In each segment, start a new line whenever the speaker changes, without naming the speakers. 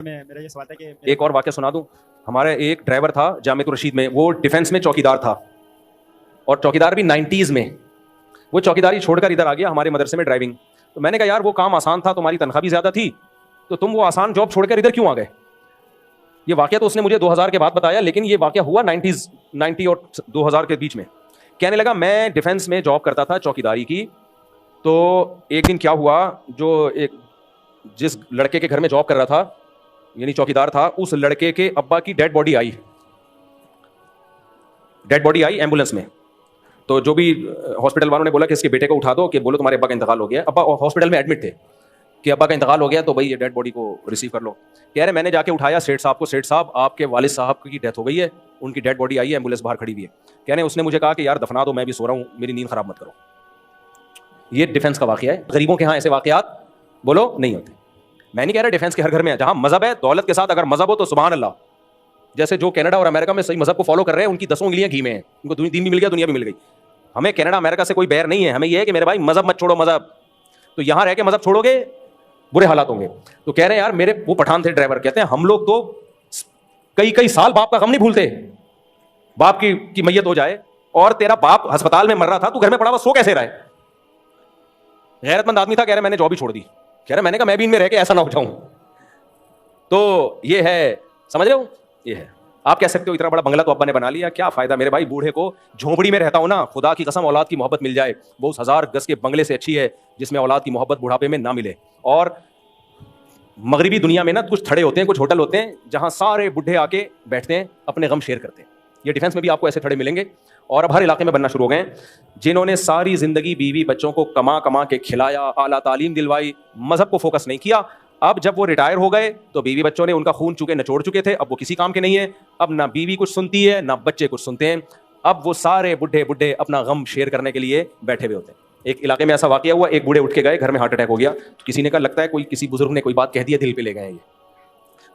میرا یہ سوال تھا کہ
ایک اور واقعہ سنا دوں. ہمارا ایک ڈرائیور تھا جامعۃ الرشید میں, وہ ڈیفینس میں چوکیدار تھا, اور چوکیدار بھی 90s میں. وہ چوکیداری چھوڑ کر ادھر آ گیا ہمارے مدرسے میں ڈرائیونگ. تو میں نے کہا یار وہ کام آسان تھا, تمہاری تنخواہ بھی زیادہ تھی, تو تم وہ آسان جاب چھوڑ کر ادھر کیوں آ گئے؟ یہ واقعہ تو اس نے مجھے 2000 کے بعد بتایا, لیکن یہ واقعہ ہوا 90 اور 2000 کے بیچ میں. کہنے لگا میں ڈیفینس میں جاب کرتا تھا چوکیداری کی, تو ایک دن کیا ہوا, جس لڑکے کے گھر میں جاب کر رہا تھا یعنی چوکیدار تھا, اس لڑکے کے ابا کی ڈیڈ باڈی آئی ایمبولینس میں. تو جو بھی ہاسپٹل والوں نے بولا کہ اس کے بیٹے کو اٹھا دو, کہ بولو تمہارے ابا کا انتقال ہو گیا. ابا ہاسپٹل میں ایڈمٹ تھے کہ ابا کا انتقال ہو گیا, تو بھائی یہ ڈیڈ باڈی کو ریسیو کر لو. کہہ رہے میں نے جا کے اٹھایا سیٹھ صاحب کو, سیٹھ صاحب آپ کے والد صاحب کی ڈیتھ ہو گئی ہے, ان کی ڈیڈ باڈی آئی ہے, ایمبولینس باہر کھڑی ہوئی ہے. کہہ رہے اس نے مجھے کہا کہ یار دفنا دو, میں بھی سو رہا ہوں, میری نیند خراب مت کرو. یہ ڈیفینس کا واقعہ ہے. غریبوں کے ہاں ایسے واقعات بولو نہیں ہوتے. میں نہیں کہہ رہا ڈیفینس کے ہر گھر میں ہے, جہاں مذہب ہے دولت کے ساتھ اگر مذہب ہو تو سبحان اللہ. جیسے جو کینیڈا اور امریکہ میں صحیح مذہب کو فالو کر رہے ہیں, ان کی 10 انگلیاں گھی میں ہیں, ان کو دین بھی مل گیا, دنیا بھی مل گئی. ہمیں کینیڈا امریکہ سے کوئی بیر نہیں ہے, ہمیں یہ ہے کہ میرے بھائی مذہب مت چھوڑو مذہب, تو یہاں رہ کے مذہب چھوڑو گے برے حالات ہوں گے. تو کہہ رہے ہیں یار میرے وہ پٹھان تھے ڈرائیور, کہتے ہیں ہم لوگ تو کئی سال باپ کا غم نہیں بھولتے. باپ کی میت ہو جائے اور تیرا باپ ہسپتال میں مر رہا تھا, تو گھر میں پڑا ہوا سو کیسے رہا ہے؟ غیرت مند آدمی تھا, کہہ رہے میں نے جاب ہی چھوڑ دی. کہہ رہے میں نے کہا میں بھی ان میں رہ کے ایسا نہ ہو جاؤں. تو یہ ہے, سمجھ رہے ہو, یہ ہے. آپ کہہ سکتے ہو اتنا بڑا بنگلہ تو ابا نے بنا لیا, کیا فائدہ میرے بھائی, بوڑھے کو جھونپڑی میں رہتا ہوں نا, خدا کی قسم اولاد کی محبت مل جائے وہ 1000 گز کے بنگلے سے اچھی ہے جس میں اولاد کی محبت بڑھاپے میں نہ ملے. اور مغربی دنیا میں نا کچھ تھڑے ہوتے ہیں, کچھ ہوٹل ہوتے ہیں جہاں سارے بڈھے آ کے بیٹھتے ہیں, اپنے غم شیئر کرتے ہیں. یہ ڈیفینس میں بھی آپ کو ایسے تھڑے ملیں گے, اور اب ہر علاقے میں بننا شروع ہو گئے ہیں, جنہوں نے ساری زندگی بیوی بچوں کو کما کے کھلایا, اعلیٰ تعلیم دلوائی, مذہب کو فوکس نہیں کیا. اب جب وہ ریٹائر ہو گئے تو بیوی بچوں نے ان کا خون چکے نچوڑ چکے تھے, اب وہ کسی کام کے نہیں ہیں. اب نہ بیوی کچھ سنتی ہے نہ بچے کچھ سنتے ہیں. اب وہ سارے بڈھے اپنا غم شیئر کرنے کے لیے بیٹھے ہوئے ہوتے ہیں. ایک علاقے میں ایسا واقعہ ہوا, ایک بوڑھے اٹھ کے گئے, گھر میں ہارٹ اٹیک ہو گیا. تو کسی نے کہا لگتا ہے کوئی کسی بزرگ نے کوئی بات کہہ دی ہے, دل پہ لے گئے ہیں.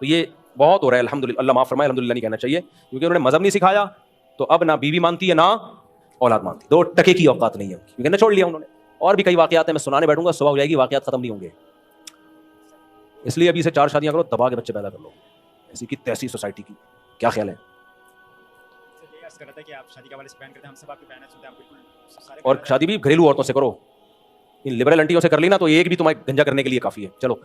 تو یہ بہت ہو رہا ہے الحمدللہ, اللہ معاف فرمائے, الحمدللہ نہیں کہنا چاہیے, کیونکہ انہوں نے مذہب نہیں سکھایا. تو اب نہ بیوی مانتی ہے نہ اولاد مانتی, 2 ٹکے کی اوقات نہیں ہے, کیونکہ نہ چھوڑ لیا انہوں نے. اور بھی کئی واقعات ہیں, میں سنانے بیٹھوں گا صبح ہو جائے گی, واقعات ختم نہیں ہوں گے. اس لیے ابھی سے 4 شادیاں کرو, دبا کے بچے پیدا کر لو. ایسی کی تیسی سوسائٹی کی کیا خیال ہے؟ اور شادی بھی گھریلو عورتوں سے کرو, ان لبرل انٹیوں سے کر لی نا تو ایک بھی تمہیں گنجا کرنے کے لیے کافی ہے. چلو.